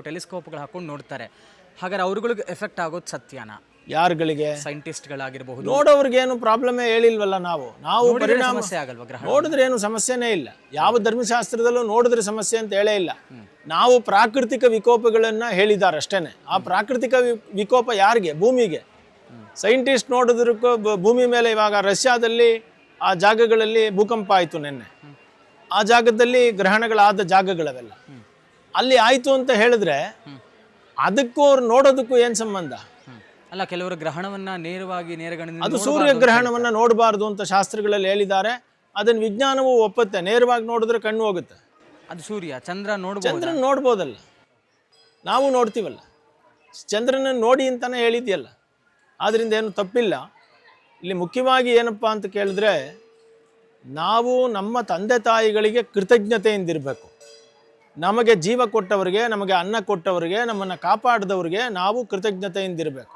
ಟೆಲಿಸ್ಕೋಪ್ಗಳು ಹಾಕೊಂಡು ನೋಡ್ತಾರೆ. ಹಾಗಾದ್ರೆ ಅವ್ರುಗಳಿಗೆ ಎಫೆಕ್ಟ್ ಆಗೋದು ಸತ್ಯನಾ? ಯಾರುಗಳಿಗೆ? ಸೈಂಟಿಸ್ಟ್ಗಳಾಗಿರಬಹುದು. ನೋಡೋರ್ಗೇನು ಪ್ರಾಬ್ಲಮೇ ಹೇಳಿಲ್ವಲ್ಲ. ನಾವು ಪರಿಣಾಮ ಸಮಸ್ಯೆ ಆಗಲ್ವಾ ಗ್ರಹಣ? ನೋಡಿದ್ರೆ ಏನು ಸಮಸ್ಯೆನೇ ಇಲ್ಲ. ಯಾವ ಧರ್ಮಶಾಸ್ತ್ರದಲ್ಲೂ ನೋಡಿದ್ರೆ ಸಮಸ್ಯೆ ಅಂತ ಹೇಳೇ ಇಲ್ಲ. ನಾವು ಪ್ರಾಕೃತಿಕ ವಿಕೋಪಗಳನ್ನ ಹೇಳಿದ್ದಾರೆ ಅಷ್ಟೇನೆ. ಆ ಪ್ರಾಕೃತಿಕ ವಿಕೋಪ ಯಾರಿಗೆ? ಭೂಮಿಗೆ. ಸೈಂಟಿಸ್ಟ್ ನೋಡಿದ್ರಕ್ಕೂ ಭೂಮಿ ಮೇಲೆ ಇವಾಗ ರಷ್ಯಾದಲ್ಲಿ ಆ ಜಾಗಗಳಲ್ಲಿ ಭೂಕಂಪ ಆಯಿತು ನಿನ್ನೆ. ಆ ಜಾಗದಲ್ಲಿ ಗ್ರಹಣಗಳಾದ ಜಾಗಗಳವೆಲ್ಲ ಅಲ್ಲಿ ಆಯಿತು ಅಂತ ಹೇಳಿದ್ರೆ ಅದಕ್ಕೂ ಅವ್ರು ನೋಡೋದಕ್ಕೂ ಏನು ಸಂಬಂಧ? ಅಲ್ಲ, ಕೆಲವರು ಗ್ರಹಣವನ್ನ ನೇರವಾಗಿ ಅದು ಸೂರ್ಯ ಗ್ರಹಣವನ್ನ ನೋಡಬಾರ್ದು ಅಂತ ಶಾಸ್ತ್ರಗಳಲ್ಲಿ ಹೇಳಿದ್ದಾರೆ. ಅದನ್ನ ವಿಜ್ಞಾನವೂ ಒಪ್ಪುತ್ತೆ. ನೇರವಾಗಿ ನೋಡಿದ್ರೆ ಕಣ್ಣು ಹೋಗುತ್ತೆ. ಅದು ಸೂರ್ಯ ಚಂದ್ರ ಚಂದ್ರನ್ ನೋಡ್ಬೋದಲ್ಲ, ನಾವು ನೋಡ್ತೀವಲ್ಲ. ಚಂದ್ರನ ನೋಡಿ ಅಂತಾನೆ ಹೇಳಿದ್ಯಲ್ಲ, ಆದ್ರಿಂದ ಏನು ತಪ್ಪಿಲ್ಲ. ಇಲ್ಲಿ ಮುಖ್ಯವಾಗಿ ಏನಪ್ಪಾ ಅಂತ ಕೇಳಿದ್ರೆ, ನಾವು ನಮ್ಮ ತಂದೆ ತಾಯಿಗಳಿಗೆ ಕೃತಜ್ಞತೆಯಿಂದಿರಬೇಕು. ನಮಗೆ ಜೀವ ಕೊಟ್ಟವರಿಗೆ, ನಮಗೆ ಅನ್ನ ಕೊಟ್ಟವರಿಗೆ, ನಮ್ಮನ್ನು ಕಾಪಾಡಿದವರಿಗೆ ನಾವು ಕೃತಜ್ಞತೆಯಿಂದಿರಬೇಕು.